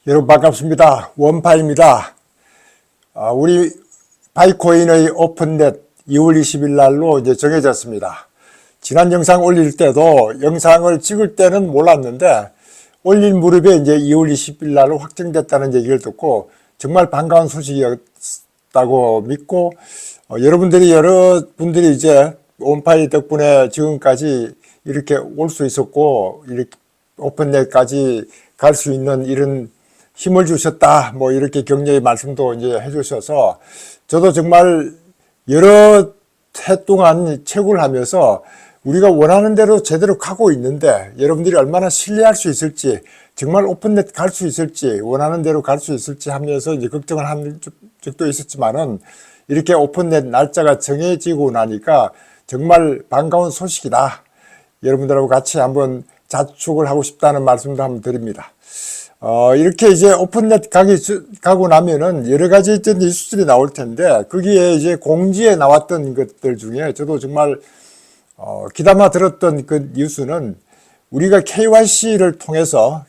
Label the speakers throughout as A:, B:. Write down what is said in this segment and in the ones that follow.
A: 여러분 반갑습니다. 원파입니다. 우리 바이코인의 오픈넷 2월 20일 날로 이제 정해졌습니다. 지난 영상 올릴 때도 영상을 찍을 때는 몰랐는데 올릴 무렵에 이제 2월 20일 날로 확정됐다는 얘기를 듣고 정말 반가운 소식이었다고 믿고 여러분들이 이제 원파이 덕분에 지금까지 이렇게 올 수 있었고 이렇게 오픈넷까지 갈 수 있는 이런 힘을 주셨다. 뭐 이렇게 격려의 말씀도 이제 해주셔서 저도 정말 여러 해 동안 채굴을 하면서 우리가 원하는 대로 제대로 가고 있는데 여러분들이 얼마나 신뢰할 수 있을지, 정말 오픈넷 갈 수 있을지, 원하는 대로 갈 수 있을지 하면서 이제 걱정을 한 적도 있었지만은 이렇게 오픈넷 날짜가 정해지고 나니까 정말 반가운 소식이다. 여러분들하고 같이 한번 자축을 하고 싶다는 말씀도 한번 드립니다. 이렇게 이제 오픈넷 가고 나면은 여러 가지 뉴스들이 나올 텐데, 거기에 이제 공지에 나왔던 것들 중에 저도 정말, 귀담아 들었던 그 뉴스는 우리가 KYC를 통해서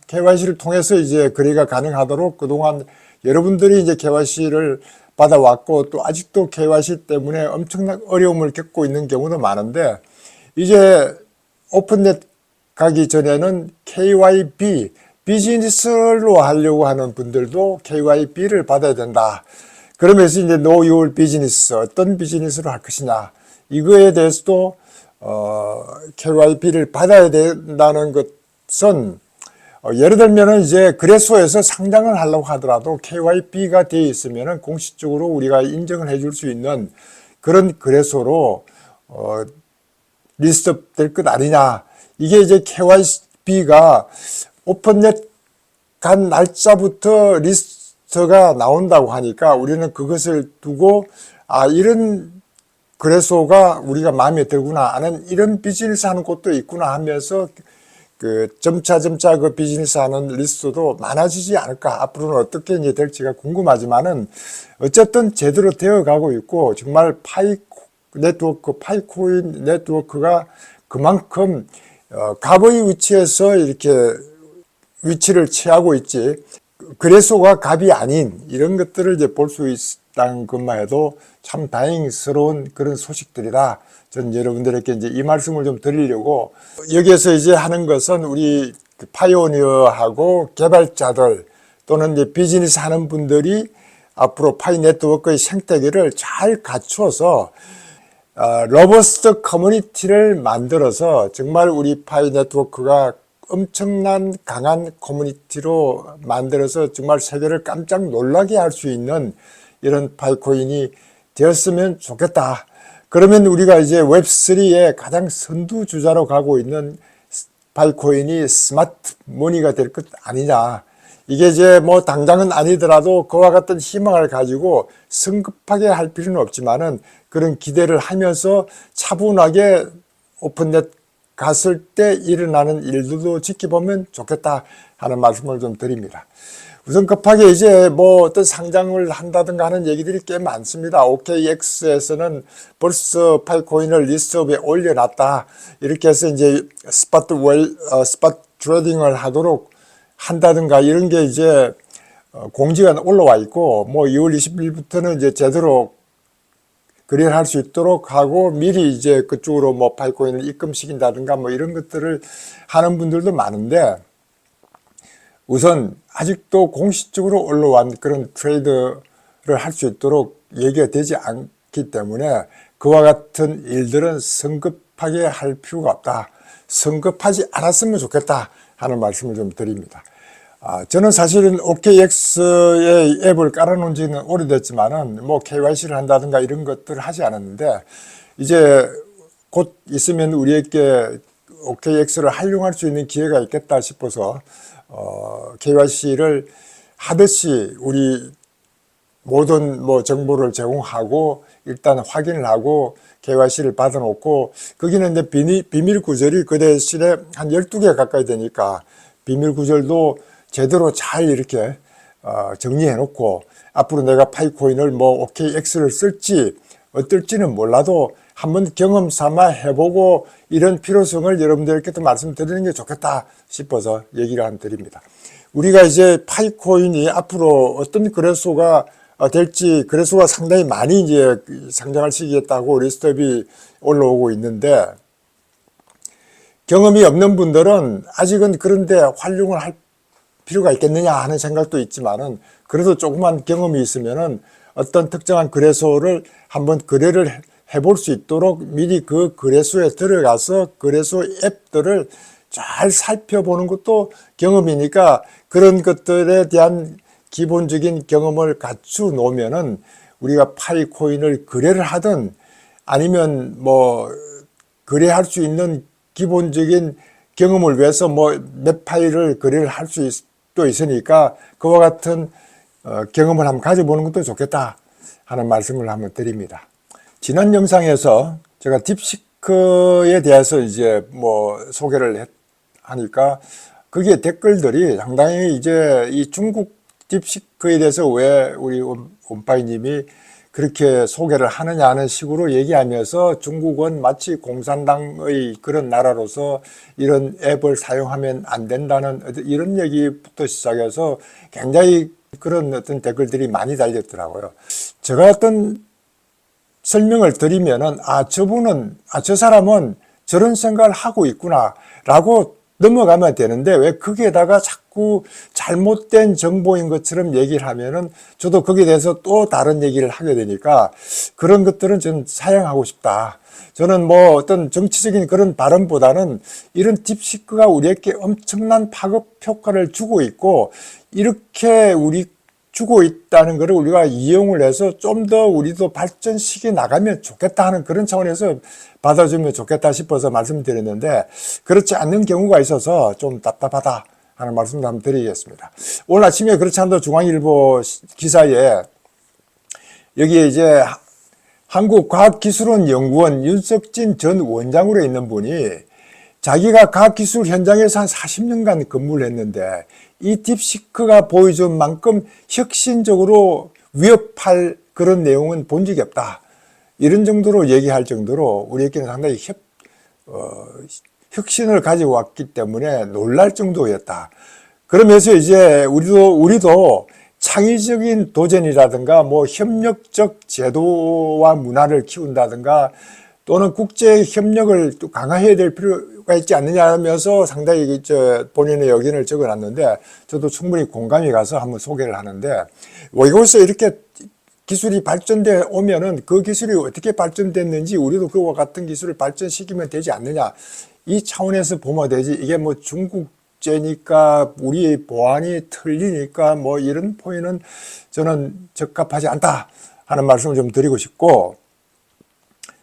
A: 이제 거래가 가능하도록 그동안 여러분들이 이제 KYC를 받아왔고 또 아직도 KYC 때문에 엄청난 어려움을 겪고 있는 경우도 많은데, 이제 오픈넷 가기 전에는 KYB, 비즈니스로 하려고 하는 분들도 KYB를 받아야 된다. 그러면서 이제 Know Your Business, 어떤 비즈니스로 할 것이냐, 이거에 대해서도 KYB를 받아야 된다는 것은 예를 들면은 이제 거래소에서 상장을 하려고 하더라도 KYB가 되어 있으면은 공식적으로 우리가 인정을 해줄 수 있는 그런 거래소로 리스트업 될 것 아니냐. 이게 이제 KYB가 오픈넷 간 날짜부터 리스트가 나온다고 하니까 우리는 그것을 두고 이런 거래소가 우리가 마음에 들구나 하는, 이런 비즈니스 하는 곳도 있구나 하면서 점차 그 비즈니스 하는 리스트도 많아지지 않을까. 앞으로는 어떻게 이제 될지가 궁금하지만은 어쨌든 제대로 되어 가고 있고, 정말 파이코인 네트워크가 그만큼 갑의 위치에서 이렇게 위치를 취하고 있지, 거래소가 갑이 아닌 이런 것들을 이제 볼 수 있다는 것만 해도 참 다행스러운 그런 소식들이다. 저는 여러분들에게 이제 이 말씀을 좀 드리려고, 여기에서 이제 하는 것은 우리 파이오니어하고 개발자들 또는 이제 비즈니스 하는 분들이 앞으로 파이 네트워크의 생태계를 잘 갖추어서 로버스트 커뮤니티를 만들어서 정말 우리 파이 네트워크가 엄청난 강한 커뮤니티로 만들어서 정말 세계를 깜짝 놀라게 할 수 있는 이런 파이코인이 되었으면 좋겠다. 그러면 우리가 이제 웹3의 가장 선두주자로 가고 있는 파이코인이 스마트 머니가 될 것 아니냐. 이게 이제 뭐 당장은 아니더라도 그와 같은 희망을 가지고 성급하게 할 필요는 없지만은 그런 기대를 하면서 차분하게 오픈넷 갔을 때 일어나는 일들도 지켜보면 좋겠다 하는 말씀을 좀 드립니다. 우선 급하게 이제 뭐 어떤 상장을 한다든가 하는 얘기들이 꽤 많습니다. OKX에서는 벌써 파이코인을 리스트업에 올려놨다. 이렇게 해서 이제 스팟 트레이딩을 하도록 한다든가 이런 게 이제 공지가 올라와 있고, 뭐 2월 20일부터는 이제 제대로 거래를 할 수 있도록 하고 미리 이제 그쪽으로 뭐 파이코인을 입금시킨다든가 뭐 이런 것들을 하는 분들도 많은데, 우선 아직도 공식적으로 올라온 그런 트레이드를 할 수 있도록 얘기가 되지 않기 때문에 그와 같은 일들은 성급하게 할 필요가 없다. 성급하지 않았으면 좋겠다 하는 말씀을 좀 드립니다. 저는 사실은 OKX의 앱을 깔아놓은 지는 오래됐지만은 뭐 KYC를 한다든가 이런 것들을 하지 않았는데, 이제 곧 있으면 우리에게 OKX를 활용할 수 있는 기회가 있겠다 싶어서 KYC를 하듯이 우리 모든 뭐 정보를 제공하고 일단 확인을 하고 KYC를 받아놓고, 거기는 이제 비밀 구절이 그 대신에 한 12개 가까이 되니까 비밀 구절도 제대로 잘 이렇게 정리해 놓고, 앞으로 내가 파이코인을 뭐 OKX를 쓸지 어떨지는 몰라도 한번 경험 삼아 해보고 이런 필요성을 여러분들께도 말씀드리는 게 좋겠다 싶어서 얘기를 한 드립니다. 우리가 이제 파이코인이 앞으로 어떤 거래소가 될지, 거래소가 상당히 많이 이제 상장할 시기였다고 리스트업이 올라오고 있는데, 경험이 없는 분들은 아직은 그런데 활용을 할 필요가 있겠느냐 하는 생각도 있지만은, 그래도 조그만 경험이 있으면은 어떤 특정한 거래소를 한번 거래를 해볼 수 있도록 미리 그 거래소에 들어가서 거래소 앱들을 잘 살펴보는 것도 경험이니까, 그런 것들에 대한 기본적인 경험을 갖추 놓으면은 우리가 파이코인을 거래를 하든 아니면 뭐 거래할 수 있는 기본적인 경험을 위해서 뭐 몇 파일을 거래를 할 수도 있으니까, 그와 같은 경험을 한번 가져보는 것도 좋겠다 하는 말씀을 한번 드립니다. 지난 영상에서 제가 딥시크에 대해서 이제 뭐 소개를 하니까, 거기에 댓글들이 상당히 이제 이 중국 딥시크에 대해서 왜 우리 원파이님이 그렇게 소개를 하느냐 하는 식으로 얘기하면서, 중국은 마치 공산당의 그런 나라로서 이런 앱을 사용하면 안 된다는 이런 얘기부터 시작해서 굉장히 그런 어떤 댓글들이 많이 달렸더라고요. 제가 어떤 설명을 드리면은, 저 사람은 저런 생각을 하고 있구나 라고 넘어가면 되는데, 왜 거기에다가 자꾸 잘못된 정보인 것처럼 얘기를 하면은 저도 거기에 대해서 또 다른 얘기를 하게 되니까, 그런 것들은 저는 사양하고 싶다. 저는 뭐 어떤 정치적인 그런 발언보다는 이런 딥시크가 우리에게 엄청난 파급 효과를 주고 있고, 이렇게 우리 주고 있다는 것을 우리가 이용을 해서 좀 더 우리도 발전시켜 나가면 좋겠다 하는 그런 차원에서 받아주면 좋겠다 싶어서 말씀드렸는데, 그렇지 않는 경우가 있어서 좀 답답하다 하는 말씀도 한번 드리겠습니다. 오늘 아침에 그렇지 않도 중앙일보 기사에 여기에 이제 한국과학기술원연구원 윤석진 전 원장으로 있는 분이 자기가 과학기술 현장에서 한 40년간 근무를 했는데, 이 딥시크가 보여준 만큼 혁신적으로 위협할 그런 내용은 본 적이 없다, 이런 정도로 얘기할 정도로 우리에게는 상당히 혁신을 가지고 왔기 때문에 놀랄 정도였다. 그러면서 이제 우리도 창의적인 도전이라든가 뭐 협력적 제도와 문화를 키운다든가, 또는 국제 협력을 또 강화해야 될 필요가 있지 않느냐 하면서 상당히 본인의 의견을 적어놨는데, 저도 충분히 공감이 가서 한번 소개를 하는데, 여기서 이렇게 기술이 발전돼 오면은 그 기술이 어떻게 발전됐는지 우리도 그와 같은 기술을 발전시키면 되지 않느냐, 이 차원에서 보면 되지, 이게 뭐 중국제니까 우리의 보안이 틀리니까 뭐 이런 포인트는 저는 적합하지 않다 하는 말씀을 좀 드리고 싶고,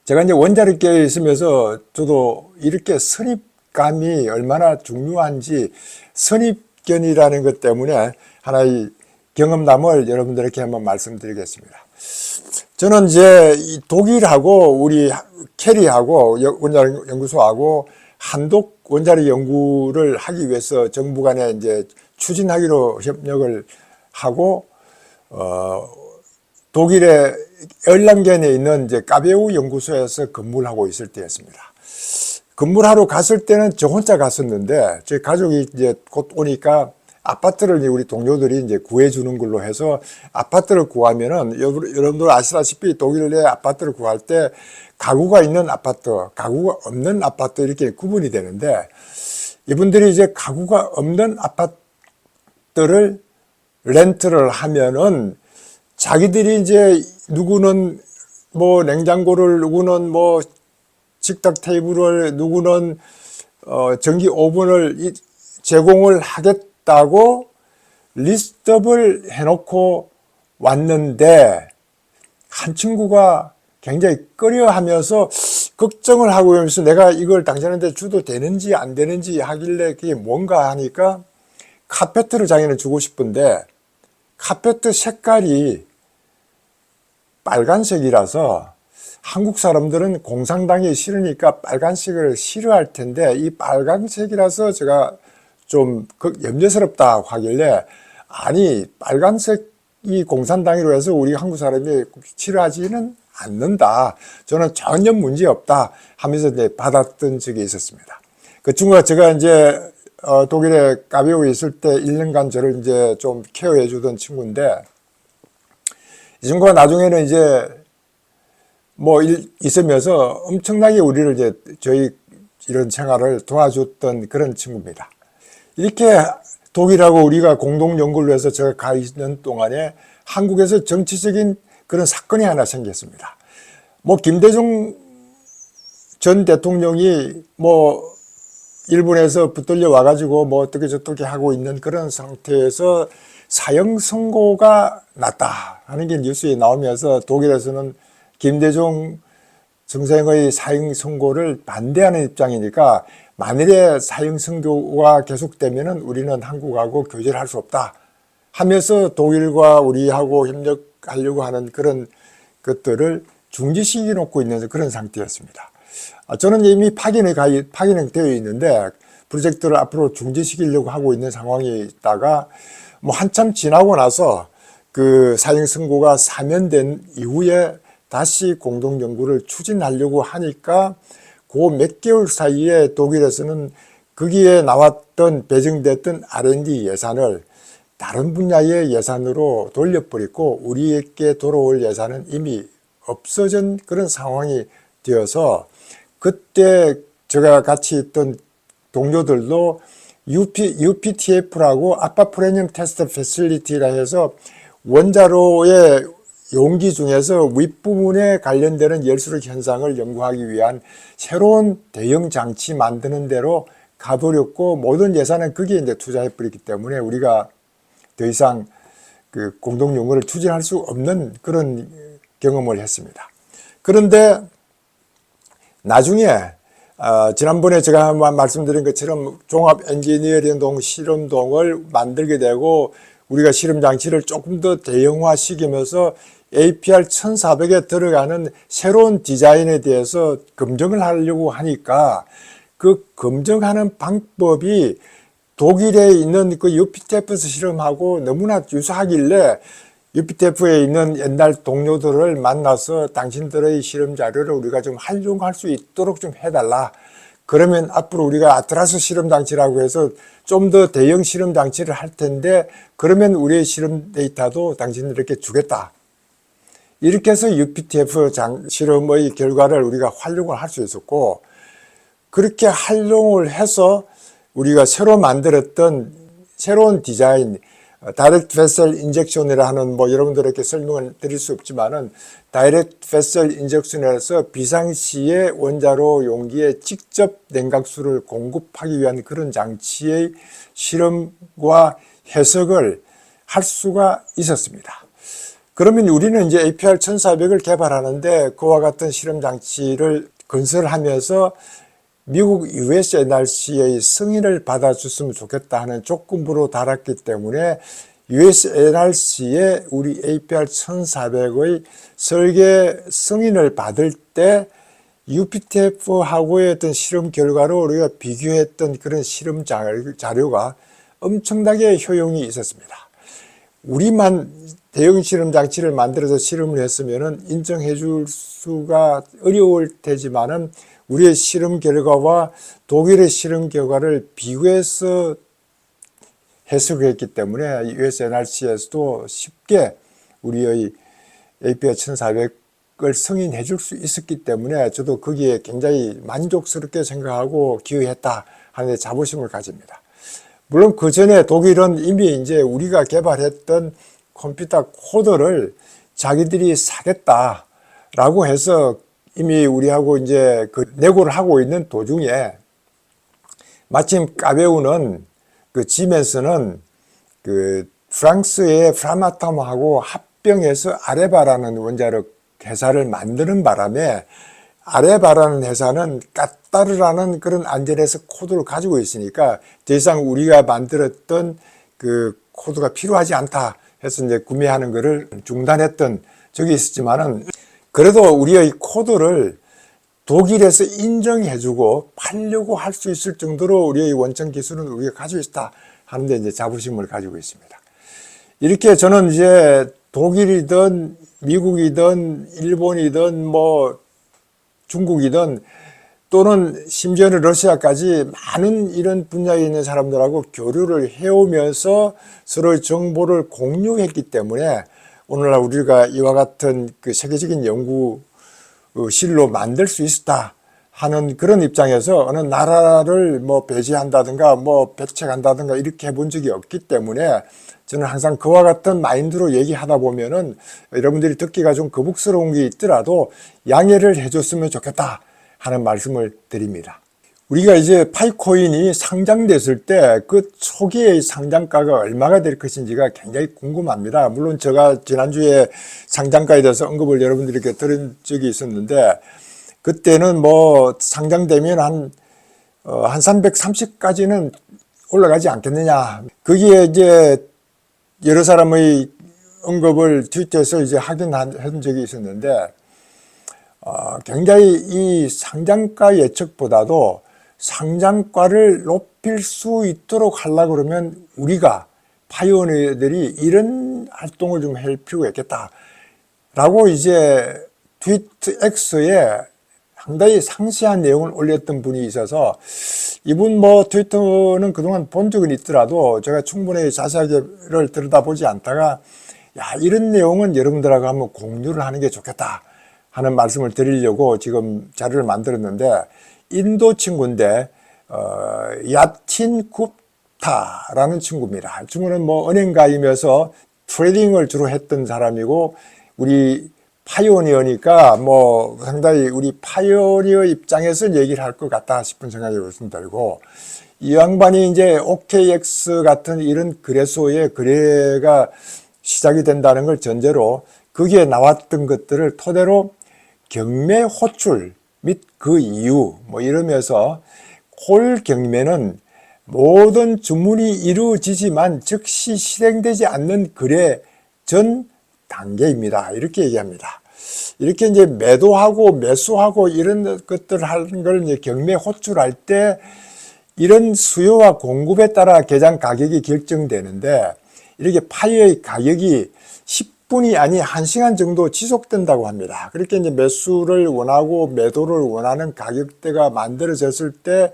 A: 제가 이제 원자력계에 있으면서 저도 이렇게 선입감이 얼마나 중요한지, 선입견이라는 것 때문에 하나의 경험담을 여러분들에게 한번 말씀드리겠습니다. 저는 이제 독일하고 우리 캐리하고 원자력 연구소하고 한독 원자력 연구를 하기 위해서 정부 간에 이제 추진하기로 협력을 하고, 독일의 열랑겐에 있는 이제 까베우 연구소에서 근무를 하고 있을 때였습니다. 근무를 하러 갔을 때는 저 혼자 갔었는데, 저희 가족이 이제 곧 오니까 아파트를 우리 동료들이 이제 구해주는 걸로 해서, 아파트를 구하면은 여러분들 아시다시피 독일 내 아파트를 구할 때 가구가 있는 아파트, 가구가 없는 아파트 이렇게 구분이 되는데, 이분들이 이제 가구가 없는 아파트를 렌트를 하면은 자기들이 이제 누구는 뭐 냉장고를, 누구는 뭐 식탁 테이블을, 누구는 전기 오븐을 제공을 하겠다고 리스트업을 해놓고 왔는데, 한 친구가 굉장히 꺼려하면서 걱정을 하고 있으면서 내가 이걸 당신한테 줘도 되는지 안 되는지 하길래 그게 뭔가 하니까 카페트를 자기는 주고 싶은데, 카페트 색깔이 빨간색이라서 한국 사람들은 공산당이 싫으니까 빨간색을 싫어할 텐데, 이 빨간색이라서 제가 좀 염려스럽다 하길래, 아니 빨간색이 공산당이로 해서 우리 한국 사람이 싫어하지는 않는다, 저는 전혀 문제 없다 하면서 이제 받았던 적이 있었습니다. 그 친구가 제가 이제 독일에 까베오에 있을 때 1년간 저를 이제 좀 케어해 주던 친구인데, 이 친구가 나중에는 이제 뭐 있으면서 엄청나게 우리를 이제 저희 이런 생활을 도와줬던 그런 친구입니다. 이렇게 독일하고 우리가 공동 연구를 해서 제가 가 있는 동안에 한국에서 정치적인 그런 사건이 하나 생겼습니다. 뭐 김대중 전 대통령이 뭐 일본에서 붙들려 와가지고 뭐 어떻게 저떻게 하고 있는 그런 상태에서 사형 선고가 났다 하는 게 뉴스에 나오면서 독일에서는 김대중 정생의 사형 선고를 반대하는 입장이니까 만일에 사형 선고가 계속되면은 우리는 한국하고 교제를 할 수 없다 하면서 독일과 우리하고 협력하려고 하는 그런 것들을 중지시켜 놓고 있는 그런 상태였습니다. 저는 이미 파기는 되어 있는데 프로젝트를 앞으로 중지시키려고 하고 있는 상황에 있다가 뭐 한참 지나고 나서 그 사형 선고가 사면된 이후에 다시 공동 연구를 추진하려고 하니까 그 몇 개월 사이에 독일에서는 거기에 나왔던 배정됐던 R&D 예산을 다른 분야의 예산으로 돌려버리고 우리에게 돌아올 예산은 이미 없어진 그런 상황이 되어서 그때 제가 같이 있던 동료들도 UPTF라고 아파프레늄 테스트 패실리티라 해서 원자로의 용기 중에서 윗부분에 관련되는 열수록 현상을 연구하기 위한 새로운 대형 장치 만드는 데로 가버렸고 모든 예산은 거기에 이제 투자해 버렸기 때문에 우리가 더 이상 그 공동 연구를 추진할 수 없는 그런 경험을 했습니다. 그런데 나중에 지난번에 제가 한번 말씀드린 것처럼 종합 엔지니어링동 실험동을 만들게 되고 우리가 실험 장치를 조금 더 대형화시키면서 APR 1400에 들어가는 새로운 디자인에 대해서 검증을 하려고 하니까 그 검증하는 방법이 독일에 있는 그 UPTF 실험하고 너무나 유사하길래 UPTF에 있는 옛날 동료들을 만나서 당신들의 실험 자료를 우리가 좀 활용할 수 있도록 좀 해달라. 그러면 앞으로 우리가 아트라스 실험 장치라고 해서 좀 더 대형 실험 장치를 할 텐데 그러면 우리의 실험 데이터도 당신들에게 주겠다. 이렇게 해서 UPTF 실험의 결과를 우리가 활용을 할 수 있었고 그렇게 활용을 해서 우리가 새로 만들었던 새로운 디자인 다이렉트 베셀 인젝션이라 하는 뭐 여러분들에게 설명을 드릴 수 없지만은 다이렉트 베셀 인젝션에서 비상시에 원자로 용기에 직접 냉각수를 공급하기 위한 그런 장치의 실험과 해석을 할 수가 있었습니다. 그러면 우리는 이제 APR 1400을 개발하는데 그와 같은 실험 장치를 건설하면서 미국 USNRC의 승인을 받아줬으면 좋겠다 하는 조건부로 달았기 때문에 USNRC에 우리 APR 1400의 설계 승인을 받을 때 UPTF하고의 어떤 실험 결과로 우리가 비교했던 그런 실험 자료가 엄청나게 효용이 있었습니다. 우리만 대형 실험 장치를 만들어서 실험을 했으면 인정해 줄 수가 어려울 테지만은 우리의 실험 결과와 독일의 실험 결과를 비교해서 해석했기 때문에 USNRC에서도 쉽게 우리의 APR 1400을 승인해 줄 수 있었기 때문에 저도 거기에 굉장히 만족스럽게 생각하고 기여했다 하는 자부심을 가집니다. 물론 그 전에 독일은 이미 이제 우리가 개발했던 컴퓨터 코드를 자기들이 사겠다라고 해서 이미 우리하고 이제 그 내고를 하고 있는 도중에 마침 까베우는 그 지멘스는 그 프랑스의 프라마톰하고 합병해서 아레바라는 원자력 회사를 만드는 바람에 아레바라는 회사는 까따르라는 그런 안전회사 코드를 가지고 있으니까 더 이상 우리가 만들었던 그 코드가 필요하지 않다 해서 이제 구매하는 것을 중단했던 적이 있었지만은 그래도 우리의 코드를 독일에서 인정해주고 팔려고 할 수 있을 정도로 우리의 원천 기술은 우리가 가지고 있다 하는데 이제 자부심을 가지고 있습니다. 이렇게 저는 이제 독일이든 미국이든 일본이든 뭐 중국이든 또는 심지어는 러시아까지 많은 이런 분야에 있는 사람들하고 교류를 해오면서 서로의 정보를 공유했기 때문에 오늘날 우리가 이와 같은 그 세계적인 연구실로 만들 수 있었다 하는 그런 입장에서 어느 나라를 뭐 배제한다든가 뭐 배척한다든가 이렇게 해본 적이 없기 때문에 저는 항상 그와 같은 마인드로 얘기하다 보면은 여러분들이 듣기가 좀 거북스러운 게 있더라도 양해를 해줬으면 좋겠다 하는 말씀을 드립니다. 우리가 이제 파이코인이 상장됐을 때 그 초기의 상장가가 얼마가 될 것인지가 굉장히 궁금합니다. 물론 제가 지난주에 상장가에 대해서 언급을 여러분들에게 들은 적이 있었는데 그때는 뭐 상장되면 한 330까지는 올라가지 않겠느냐. 거기에 이제 여러 사람의 언급을 트위터에서 이제 확인한 적이 있었는데 굉장히 이 상장가 예측보다도 상장가를 높일 수 있도록 하려고 그러면 우리가 파이오니어들이 이런 활동을 좀 할 필요가 있겠다라고 이제 트위터 X에 상당히 상세한 내용을 올렸던 분이 있어서 이분 뭐 트위터는 그동안 본 적은 있더라도 제가 충분히 자세하게를 들여다보지 않다가 야 이런 내용은 여러분들하고 한번 공유를 하는 게 좋겠다 하는 말씀을 드리려고 지금 자료를 만들었는데 인도 친구인데 야틴 굽타라는 친구입니다. 친구는 뭐 은행가이면서 트레이딩을 주로 했던 사람이고 우리 파이오니어니까 뭐 상당히 우리 파이오니어 입장에서 얘기를 할 것 같다 싶은 생각이 우선 들고 이 양반이 이제 OKX 같은 이런 거래소의 거래가 시작이 된다는 걸 전제로 거기에 나왔던 것들을 토대로 경매 호출 및 그 이유 뭐 이러면서 콜 경매는 모든 주문이 이루어지지만 즉시 실행되지 않는 거래 전 단계입니다. 이렇게 얘기합니다. 이렇게 이제 매도하고 매수하고 이런 것들 하는 걸 이제 경매 호출할 때 이런 수요와 공급에 따라 계장 가격이 결정되는데 이렇게 파이의 가격이 10분이 아니 1시간 정도 지속된다고 합니다. 그렇게 이제 매수를 원하고 매도를 원하는 가격대가 만들어졌을 때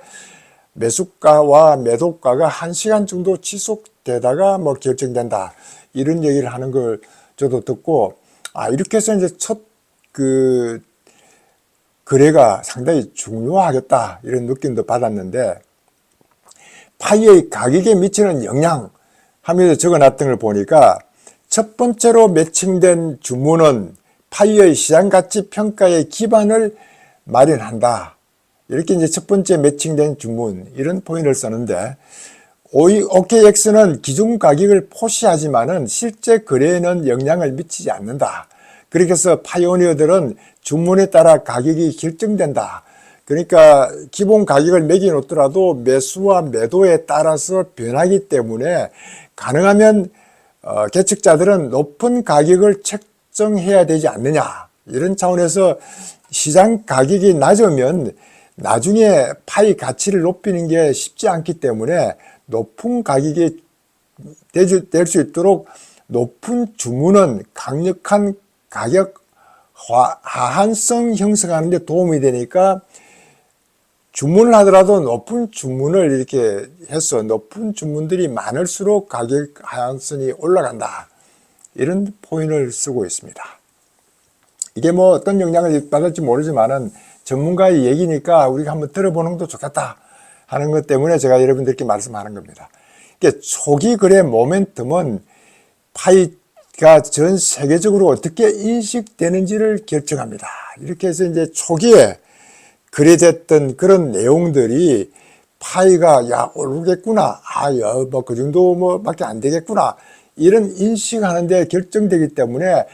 A: 매수가와 매도가가 1시간 정도 지속되다가 뭐 결정된다. 이런 얘기를 하는 걸 저도 듣고 이렇게 해서 이제 첫 그 거래가 상당히 중요하겠다 이런 느낌도 받았는데 파이의 가격에 미치는 영향 하면서 적어놨던 걸 보니까 첫 번째로 매칭된 주문은 파이의 시장가치 평가의 기반을 마련한다. 이렇게 이제 첫 번째 매칭된 주문 이런 포인트를 썼는데 OKX는 기존 가격을 포시하지만은 실제 거래에는 영향을 미치지 않는다. 그렇게 해서 파이오니어들은 주문에 따라 가격이 결정된다. 그러니까 기본 가격을 매겨 놓더라도 매수와 매도에 따라서 변하기 때문에 가능하면 개척자들은 높은 가격을 책정해야 되지 않느냐. 이런 차원에서 시장 가격이 낮으면 나중에 파이 가치를 높이는 게 쉽지 않기 때문에 높은 가격이 될 수 있도록 높은 주문은 강력한 가격 하한성 형성하는 데 도움이 되니까 주문을 하더라도 높은 주문을 이렇게 해서 높은 주문들이 많을수록 가격 하향성이 올라간다. 이런 포인트를 쓰고 있습니다. 이게 뭐 어떤 영향을 받을지 모르지만은 전문가의 얘기니까 우리가 한번 들어보는 것도 좋겠다 하는 것 때문에 제가 여러분들께 말씀하는 겁니다. 이게 초기 거래 모멘텀은 파이가 전 세계적으로 어떻게 인식되는지를 결정합니다. 이렇게 해서 이제 초기에 거래됐던 그런 내용들이 파이가 야 오르겠구나, 뭐 그 정도 뭐 밖에 안 되겠구나 이런 인식하는 데 결정되기 때문에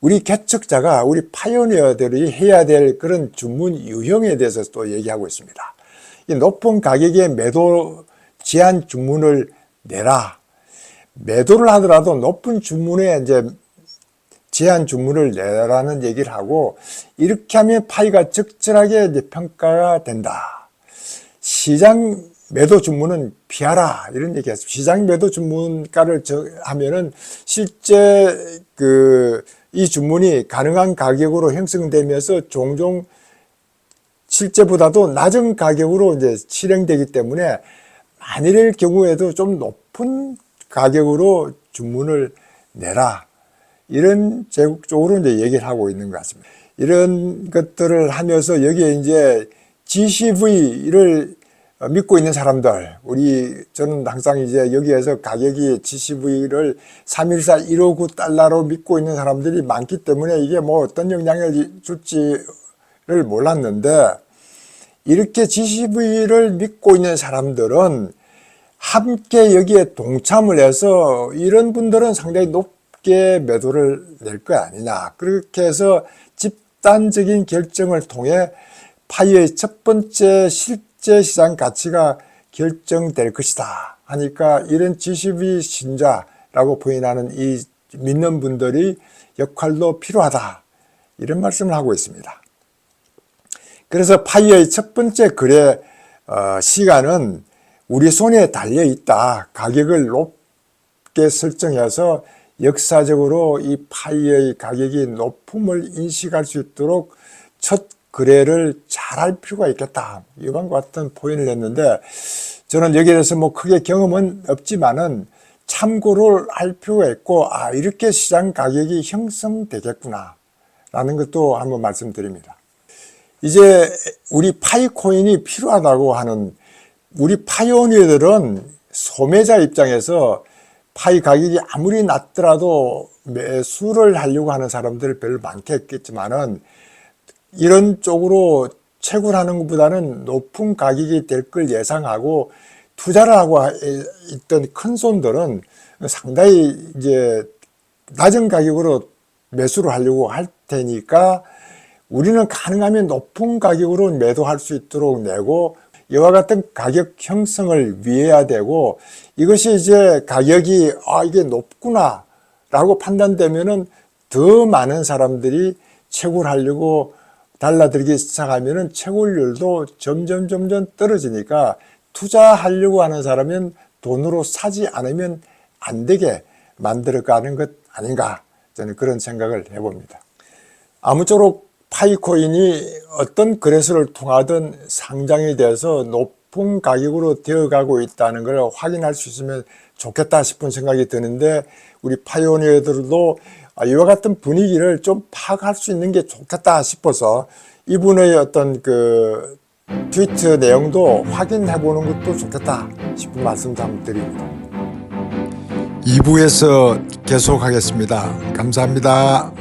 A: 우리 개척자가 우리 파이오니어들이 해야 될 그런 주문 유형에 대해서 또 얘기하고 있습니다. 이 높은 가격에 매도 제한 주문을 내라. 매도를 하더라도 높은 주문에 이제 제한 주문을 내라는 얘기를 하고 이렇게 하면 파이가 적절하게 이제 평가가 된다. 시장 매도 주문은 피하라 이런 얘기했습니다. 시장 매도 주문가를 하면은 실제 이 주문이 가능한 가격으로 형성되면서 종종 실제보다도 낮은 가격으로 이제 실행되기 때문에 만일의 경우에도 좀 높은 가격으로 주문을 내라. 이런 쪽으로 이제 얘기를 하고 있는 것 같습니다. 이런 것들을 하면서 여기에 이제 GCV를 믿고 있는 사람들, 저는 항상 이제 여기에서 가격이 GCV를 314 159 달러로 믿고 있는 사람들이 많기 때문에 이게 뭐 어떤 영향을 줄지를 몰랐는데, 이렇게 GCV를 믿고 있는 사람들은 함께 여기에 동참을 해서 이런 분들은 상당히 높게 매도를 낼 거 아니냐. 그렇게 해서 집단적인 결정을 통해 파이의 첫 번째 실제 시장 가치가 결정될 것이다 하니까 이런 GCV 신자라고 부인하는 이 믿는 분들의 역할도 필요하다. 이런 말씀을 하고 있습니다. 그래서 파이의 첫 번째 거래 시간은 우리 손에 달려 있다. 가격을 높게 설정해서 역사적으로 이 파이의 가격이 높음을 인식할 수 있도록 첫 거래를 잘할 필요가 있겠다. 이와 같은 포인트를 냈는데, 저는 여기에 대해서 뭐 크게 경험은 없지만은 참고를 할 필요가 있고, 이렇게 시장 가격이 형성되겠구나 라는 것도 한번 말씀드립니다. 이제 우리 파이코인이 필요하다고 하는 우리 파이오니어들은 소매자 입장에서 파이 가격이 아무리 낮더라도 매수를 하려고 하는 사람들 별로 많겠지만은 이런 쪽으로 채굴하는 것보다는 높은 가격이 될 걸 예상하고 투자를 하고 있던 큰 손들은 상당히 이제 낮은 가격으로 매수를 하려고 할 테니까 우리는 가능하면 높은 가격으로 매도할 수 있도록 내고 이와 같은 가격 형성을 위해야 되고, 이것이 이제 가격이 이게 높구나 라고 판단되면은 더 많은 사람들이 채굴하려고 달라들기 시작하면은 채굴률도 점점 떨어지니까 투자하려고 하는 사람은 돈으로 사지 않으면 안 되게 만들어가는 것 아닌가, 저는 그런 생각을 해봅니다. 아무쪼록 파이코인이 어떤 거래소를 통하든 상장이 돼서 높은 가격으로 되어가고 있다는 걸 확인할 수 있으면 좋겠다 싶은 생각이 드는데, 우리 파이오니어들도 이와 같은 분위기를 좀 파악할 수 있는 게 좋겠다 싶어서 이분의 어떤 그 트위트 내용도 확인해 보는 것도 좋겠다 싶은 말씀도 한번 드립니다. 2부에서 계속하겠습니다. 감사합니다.